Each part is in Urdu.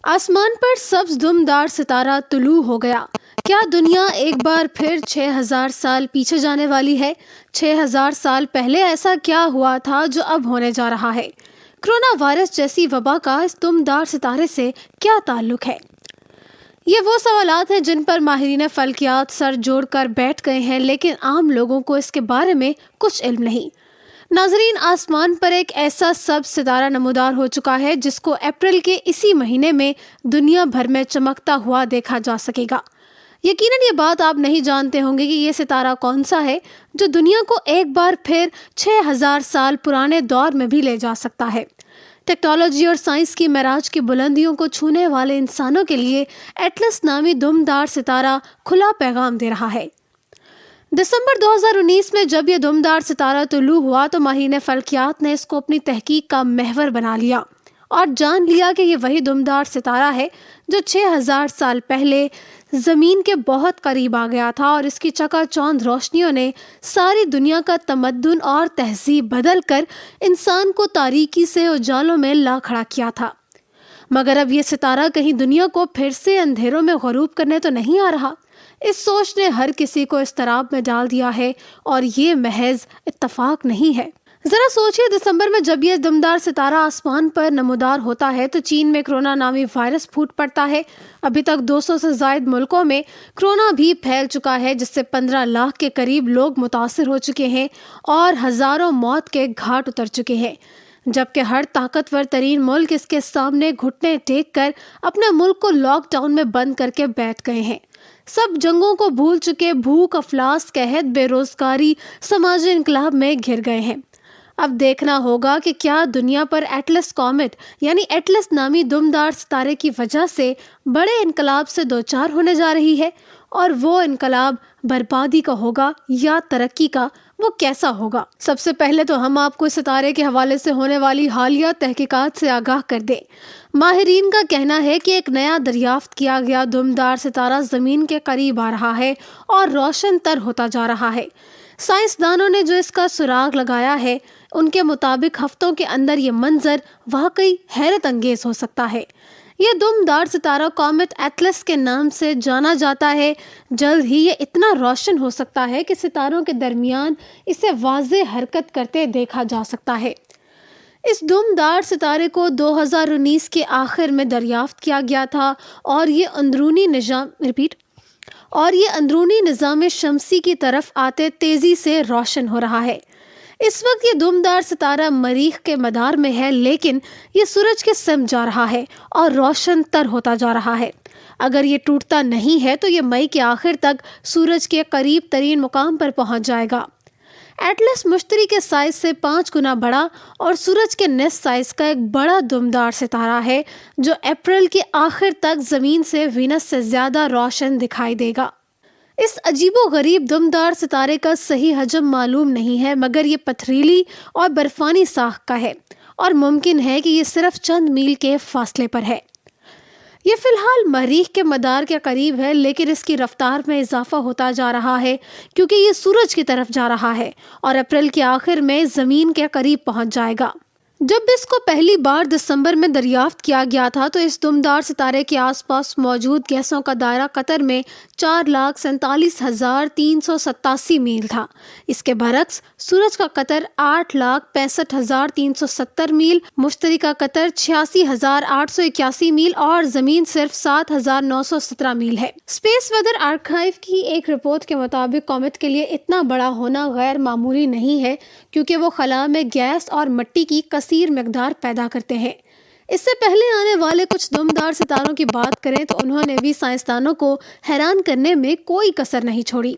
آسمان پر سبز دمدار ستارہ طلوع ہو گیا۔ کیا دنیا ایک بار پھر 6000 سال پیچھے جانے والی ہے؟ 6000 سال پہلے ایسا کیا ہوا تھا جو اب ہونے جا رہا ہے؟ کرونا وائرس جیسی وبا کا اس دمدار ستارے سے کیا تعلق ہے؟ یہ وہ سوالات ہیں جن پر ماہرین فلکیات سر جوڑ کر بیٹھ گئے ہیں، لیکن عام لوگوں کو اس کے بارے میں کچھ علم نہیں۔ ناظرین، آسمان پر ایک ایسا سبز ستارہ نمودار ہو چکا ہے جس کو اپریل کے اسی مہینے میں دنیا بھر میں چمکتا ہوا دیکھا جا سکے گا۔ یقیناً یہ بات آپ نہیں جانتے ہوں گے کہ یہ ستارہ کون سا ہے جو دنیا کو ایک بار پھر 6000 سال پرانے دور میں بھی لے جا سکتا ہے۔ ٹیکنالوجی اور سائنس کی معراج کی بلندیوں کو چھونے والے انسانوں کے لیے ایٹلس نامی دمدار ستارہ کھلا پیغام دے رہا ہے۔ دسمبر 2019 میں جب یہ دمدار ستارہ طلوع ہوا تو ماہرین فلکیات نے اس کو اپنی تحقیق کا محور بنا لیا اور جان لیا کہ یہ وہی دمدار ستارہ ہے جو 6000 سال پہلے زمین کے بہت قریب آ گیا تھا، اور اس کی چکا چوند روشنیوں نے ساری دنیا کا تمدن اور تہذیب بدل کر انسان کو تاریکی سے اجالوں میں لا کھڑا کیا تھا۔ مگر اب یہ ستارہ کہیں دنیا کو پھر سے اندھیروں میں غروب کرنے تو نہیں آ رہا؟ اس سوچ نے ہر کسی کو اضطراب میں ڈال دیا ہے، اور یہ محض اتفاق نہیں ہے۔ ذرا سوچئے، دسمبر میں جب یہ دمدار ستارہ آسمان پر نمودار ہوتا ہے تو چین میں کرونا نامی وائرس پھوٹ پڑتا ہے۔ ابھی تک 200 سے زائد ملکوں میں کرونا بھی پھیل چکا ہے، جس سے 15 لاکھ کے قریب لوگ متاثر ہو چکے ہیں اور ہزاروں موت کے گھاٹ اتر چکے ہیں، جبکہ ہر طاقتور ترین ملک اس کے سامنے گھٹنے ٹیک کر اپنے ملک کو لاک ڈاؤن میں بند کر کے بیٹھ گئے ہیں۔ سب جنگوں کو بھول چکے بھوک، افلاس، قحط، بے روزگاری سماجی انقلاب میں گھر گئے ہیں۔ اب دیکھنا ہوگا کہ کیا دنیا پر ایٹلس کومیٹ یعنی ایٹلس نامی دمدار ستارے کی وجہ سے بڑے انقلاب سے دوچار ہونے جا رہی ہے، اور وہ انقلاب بربادی کا ہوگا یا ترقی کا؟ وہ کیسا ہوگا؟ سب سے پہلے تو ہم آپ کو ستارے کے حوالے سے ہونے والی حالیہ تحقیقات سے آگاہ کر دیں۔ ماہرین کا کہنا ہے کہ ایک نیا دریافت کیا گیا دمدار ستارہ زمین کے قریب آ رہا ہے اور روشن تر ہوتا جا رہا ہے۔ سائنسدانوں نے جو اس کا سراغ لگایا ہے، ان کے مطابق ہفتوں کے اندر یہ منظر واقعی حیرت انگیز ہو سکتا ہے۔ یہ دمدار ستارہ کومیٹ ایٹلس کے نام سے جانا جاتا ہے۔ جلد ہی یہ اتنا روشن ہو سکتا ہے کہ ستاروں کے درمیان اسے واضح حرکت کرتے دیکھا جا سکتا ہے۔ اس دمدار ستارے کو 2019 کے آخر میں دریافت کیا گیا تھا، اور یہ اندرونی نظام شمسی کی طرف آتے تیزی سے روشن ہو رہا ہے۔ اس وقت یہ دمدار ستارہ مریخ کے مدار میں ہے، لیکن یہ سورج کے سمت جا رہا ہے اور روشن تر ہوتا جا رہا ہے۔ اگر یہ ٹوٹتا نہیں ہے تو یہ مئی کے آخر تک سورج کے قریب ترین مقام پر پہنچ جائے گا۔ ایٹلس مشتری کے سائز سے 5 گنا بڑا اور سورج کے نصف سائز کا ایک بڑا دمدار ستارہ ہے، جو اپریل کے آخر تک زمین سے وینس سے زیادہ روشن دکھائی دے گا۔ اس عجیب و غریب دمدار ستارے کا صحیح حجم معلوم نہیں ہے، مگر یہ پتھریلی اور برفانی ساخت کا ہے، اور ممکن ہے کہ یہ صرف چند میل کے فاصلے پر ہے۔ یہ فی الحال مریخ کے مدار کے قریب ہے، لیکن اس کی رفتار میں اضافہ ہوتا جا رہا ہے کیونکہ یہ سورج کی طرف جا رہا ہے اور اپریل کے آخر میں زمین کے قریب پہنچ جائے گا۔ جب اس کو پہلی بار دسمبر میں دریافت کیا گیا تھا تو اس دمدار ستارے کے آس پاس موجود گیسوں کا دائرہ قطر میں 4,47,387 میل تھا۔ اس کے برعکس سورج کا قطر 8,65,370 میل، مشتری کا قطر 86,881 میل اور زمین صرف 7,917 میل ہے۔ اسپیس ویدر آرکائیو کی ایک رپورٹ کے مطابق کومیٹ کے لیے اتنا بڑا ہونا غیر معمولی نہیں ہے، کیونکہ وہ خلا میں گیس اور مٹی کی کثیر مقدار پیدا کرتے ہیں۔ اس سے پہلے آنے والے کچھ دمدار ستاروں کی بات کریں تو انہوں نے بھی سائنسدانوں کو حیران کرنے میں کوئی کسر نہیں چھوڑی۔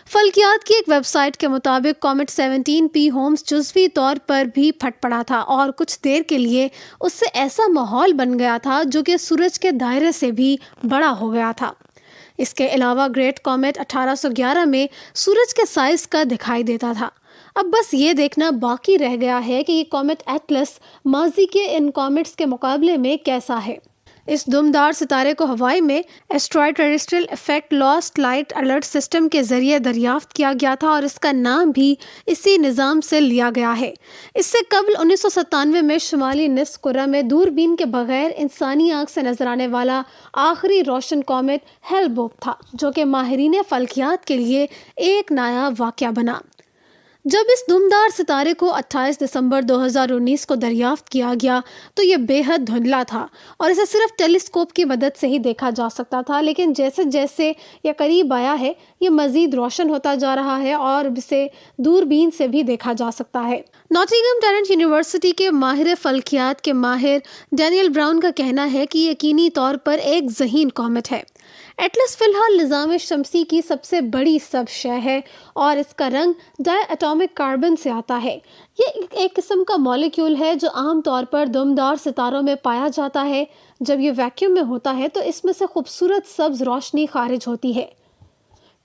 فلکیات کی ایک ویب سائٹ کے مطابق کومیٹ 17P ہومز جزوی طور پر بھی پھٹ پڑا تھا اور کچھ دیر کے لیے اس سے ایسا ماحول بن گیا تھا جو کہ سورج کے دائرے سے بھی بڑا ہو گیا تھا۔ اس کے علاوہ گریٹ کومیٹ 1811 میں سورج کے سائز کا دکھائی دیتا تھا۔ اب بس یہ دیکھنا باقی رہ گیا ہے کہ یہ کومیٹ ایٹلس ماضی کے ان کومیٹس کے مقابلے میں کیسا ہے۔ اس دمدار ستارے کو ہوائی میں asteroid terrestrial effect last light alert system کے ذریعے دریافت کیا گیا تھا اور اس کا نام بھی اسی نظام سے لیا گیا ہے۔ اس سے قبل 1997 میں شمالی نصف کرہ میں دوربین کے بغیر انسانی آنکھ سے نظر آنے والا آخری روشن کومیٹ ہیل-بوپ تھا، جو کہ ماہرین فلکیات کے لیے ایک نایاب واقعہ بنا۔ جب اس دمدار ستارے کو 28 دسمبر 2019 کو دریافت کیا گیا تو یہ بے حد دھندلا تھا اور اسے صرف ٹیلیسکوپ کی مدد سے ہی دیکھا جا سکتا تھا، لیکن جیسے جیسے یہ قریب آیا ہے یہ مزید روشن ہوتا جا رہا ہے اور اسے دوربین سے بھی دیکھا جا سکتا ہے۔ ناٹنگھم ٹرنٹ یونیورسٹی کے ماہر فلکیات کے ماہر ڈینیل براؤن کا کہنا ہے کہ یہ یقینی طور پر ایک ذہین کومیٹ ہے۔ ایٹلس فی الحال نظام شمسی کی سب سے بڑی سب شے ہے اور اس کا رنگ ڈائی ایٹامک کاربن سے آتا ہے۔ یہ ایک قسم کا مالیکیول ہے جو عام طور پر دمدار ستاروں میں پایا جاتا ہے۔ جب یہ ویکیوم میں ہوتا ہے تو اس میں سے خوبصورت سبز روشنی خارج ہوتی ہے۔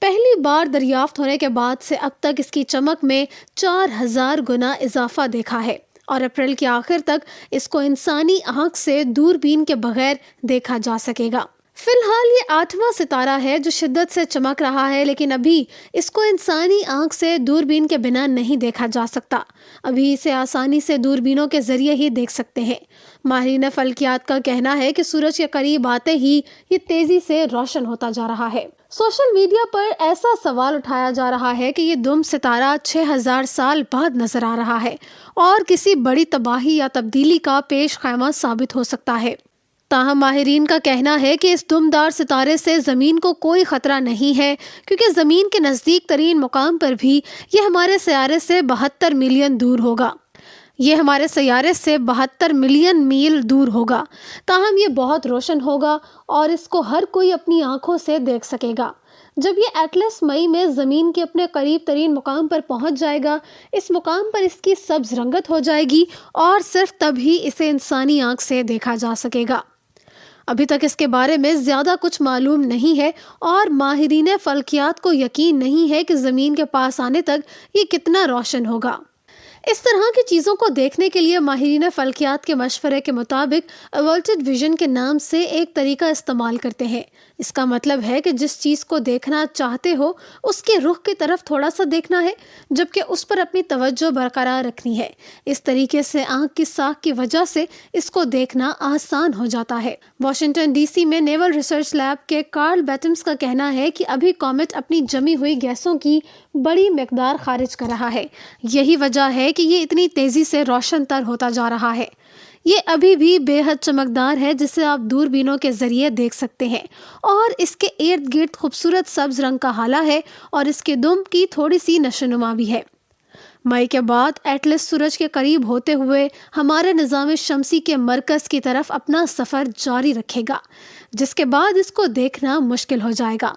پہلی بار دریافت ہونے کے بعد سے اب تک اس کی چمک میں 4000 گنا اضافہ دیکھا ہے اور اپریل کے آخر تک اس کو انسانی آنکھ سے دوربین کے بغیر دیکھا جا سکے گا۔ فی الحال یہ 8واں ستارہ ہے جو شدت سے چمک رہا ہے، لیکن ابھی اس کو انسانی آنکھ سے دوربین کے بنا نہیں دیکھا جا سکتا۔ ابھی اسے آسانی سے دوربینوں کے ذریعے ہی دیکھ سکتے ہیں۔ ماہرین فلکیات کا کہنا ہے کہ سورج کے قریب آتے ہی یہ تیزی سے روشن ہوتا جا رہا ہے۔ سوشل میڈیا پر ایسا سوال اٹھایا جا رہا ہے کہ یہ دم ستارہ 6000 سال بعد نظر آ رہا ہے اور کسی بڑی تباہی یا تبدیلی کا پیش خیمہ ثابت ہو سکتا ہے۔ تاہم ماہرین کا کہنا ہے کہ اس دمدار ستارے سے زمین کو کوئی خطرہ نہیں ہے، کیونکہ زمین کے نزدیک ترین مقام پر بھی یہ ہمارے سیارے سے 72 ملین دور ہوگا۔ یہ ہمارے سیارے سے 72 ملین میل دور ہوگا۔ تاہم یہ بہت روشن ہوگا اور اس کو ہر کوئی اپنی آنکھوں سے دیکھ سکے گا۔ جب یہ ایٹلس مئی میں زمین کے اپنے قریب ترین مقام پر پہنچ جائے گا، اس مقام پر اس کی سبز رنگت ہو جائے گی اور صرف تب ہی اسے انسانی آنکھ سے دیکھا جا سکے گا۔ ابھی تک اس کے بارے میں زیادہ کچھ معلوم نہیں ہے اور ماہرین فلکیات کو یقین نہیں ہے کہ زمین کے پاس آنے تک یہ کتنا روشن ہوگا۔ اس طرح کی چیزوں کو دیکھنے کے لیے ماہرین فلکیات کے مشورے کے مطابق ایولٹڈ ویژن کے نام سے ایک طریقہ استعمال کرتے ہیں۔ اس کا مطلب ہے کہ جس چیز کو دیکھنا چاہتے ہو اس کے رخ کی طرف تھوڑا سا دیکھنا ہے، جبکہ اس پر اپنی توجہ برقرار رکھنی ہے۔ اس طریقے سے آنکھ کی ساکھ کی وجہ سے اس کو دیکھنا آسان ہو جاتا ہے۔ واشنگٹن ڈی سی میں نیول ریسرچ لیب کے کارل بیٹمس کا کہنا ہے کہ ابھی کومیٹ اپنی جمی ہوئی گیسوں کی بڑی مقدار خارج کر رہا ہے۔ یہی وجہ ہے کہ یہ اتنی تیزی سے روشن تر ہوتا جا رہا ہے۔ یہ ابھی بھی بے حد چمکدار ہے جسے آپ دوربینوں کے ذریعے دیکھ سکتے ہیں اور اس کے ارد گرد خوبصورت سبز رنگ کا ہالہ ہے اور اس کے دم کی تھوڑی سی نشوونما بھی ہے۔ مئی کے بعد ایٹلس سورج کے قریب ہوتے ہوئے ہمارے نظام شمسی کے مرکز کی طرف اپنا سفر جاری رکھے گا، جس کے بعد اس کو دیکھنا مشکل ہو جائے گا۔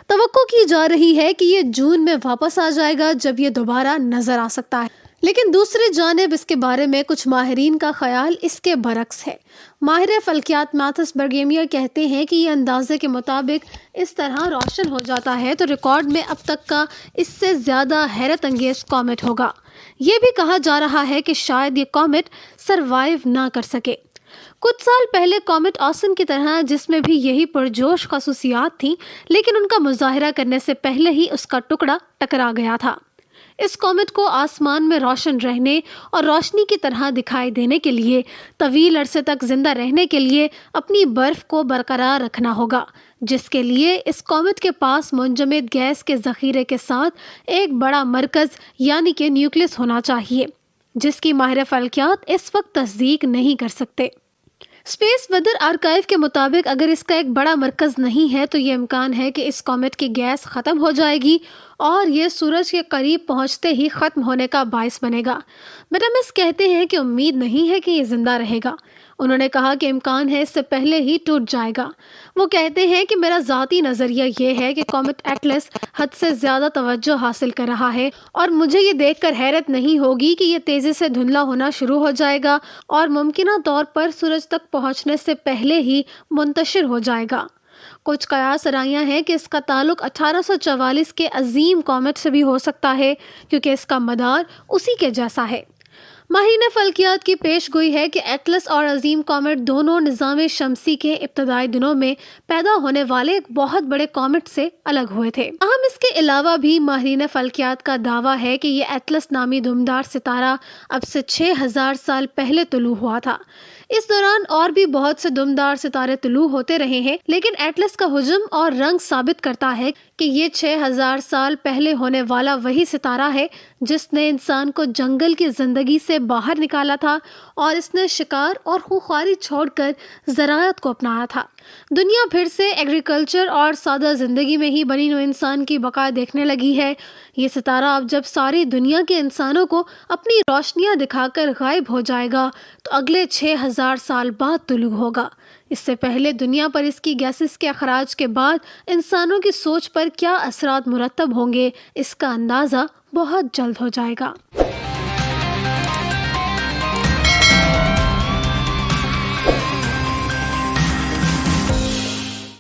توقع کی جا رہی ہے کہ یہ جون میں واپس آ جائے گا جب یہ دوبارہ نظر آ سکتا ہے، لیکن دوسری جانب اس کے بارے میں کچھ ماہرین کا خیال اس کے برعکس ہے۔ ماہر فلکیات میتھس برگیمیر کہتے ہیں کہ یہ اندازے کے مطابق اس طرح روشن ہو جاتا ہے تو ریکارڈ میں اب تک کا اس سے زیادہ حیرت انگیز کومیٹ ہوگا۔ یہ بھی کہا جا رہا ہے کہ شاید یہ کومیٹ سروائیو نہ کر سکے۔ کچھ سال پہلے کومیٹ آسن کی طرح جس میں بھی یہی پرجوش خصوصیات تھیں، لیکن ان کا مظاہرہ کرنے سے پہلے ہی اس کا ٹکڑا ٹکرا گیا تھا۔ اس کومیٹ کو آسمان میں روشن رہنے اور روشنی کی طرح دکھائی دینے کے لیے طویل عرصے تک زندہ رہنے کے لیے اپنی برف کو برقرار رکھنا ہوگا، جس کے لیے اس کومیٹ کے پاس منجمد گیس کے ذخیرے کے ساتھ ایک بڑا مرکز یعنی کہ نیوکلس ہونا چاہیے، جس کی ماہر فلکیات اس وقت تصدیق نہیں کر سکتے۔ اسپیس ویدر آرکائیو کے مطابق اگر اس کا ایک بڑا مرکز نہیں ہے تو یہ امکان ہے کہ اس کومیٹ کی گیس ختم ہو جائے گی اور یہ سورج کے قریب پہنچتے ہی ختم ہونے کا باعث بنے گا۔ بیٹمس کہتے ہیں کہ امید نہیں ہے کہ یہ زندہ رہے گا۔ انہوں نے کہا کہ امکان ہے اس سے پہلے ہی ٹوٹ جائے گا۔ وہ کہتے ہیں کہ میرا ذاتی نظریہ یہ ہے کہ کومیٹ ایٹلس حد سے زیادہ توجہ حاصل کر رہا ہے اور مجھے یہ دیکھ کر حیرت نہیں ہوگی کہ یہ تیزی سے دھندلا ہونا شروع ہو جائے گا اور ممکنہ طور پر سورج تک پہنچنے سے پہلے ہی منتشر ہو جائے گا۔ کچھ قیاس رائیاں ہیں کہ اس کا تعلق 1844 کے عظیم کومیٹ سے بھی ہو سکتا ہے، کیونکہ اس کا مدار اسی کے جیسا ہے۔ ماہرین فلکیات کی پیش گوئی ہے کہ ایٹلس اور عظیم کومیٹ دونوں نظام شمسی کے ابتدائی دنوں میں پیدا ہونے والے ایک بہت بڑے کومیٹ سے الگ ہوئے تھے۔ اس کے علاوہ بھی ماہرین فلکیات کا دعویٰ ہے کہ یہ ایٹلس نامی دمدار ستارہ اب سے 6000 سال پہلے طلوع ہوا تھا۔ اس دوران اور بھی بہت سے دمدار ستارے طلوع ہوتے رہے ہیں، لیکن ایٹلس کا حجم اور رنگ ثابت کرتا ہے کہ یہ 6000 سال پہلے ہونے والا وہی ستارہ ہے جس نے انسان کو جنگل کی زندگی سے باہر نکالا تھا اور اس نے شکار اور خوخاری چھوڑ کر زراعت کو اپنایا تھا۔ دنیا پھر سے ایگریکلچر اور سادہ زندگی میں ہی بنی نوع انسان کی بقا دیکھنے لگی ہے۔ یہ ستارہ اب جب ساری دنیا کے انسانوں کو اپنی روشنیاں دکھا کر غائب ہو جائے گا تو اگلے 6000 سال بعد طلوع ہوگا۔ اس سے پہلے دنیا پر اس کی گیسز کے اخراج کے بعد انسانوں کی سوچ پر کیا اثرات مرتب ہوں گے، اس کا اندازہ بہت جلد ہو جائے گا۔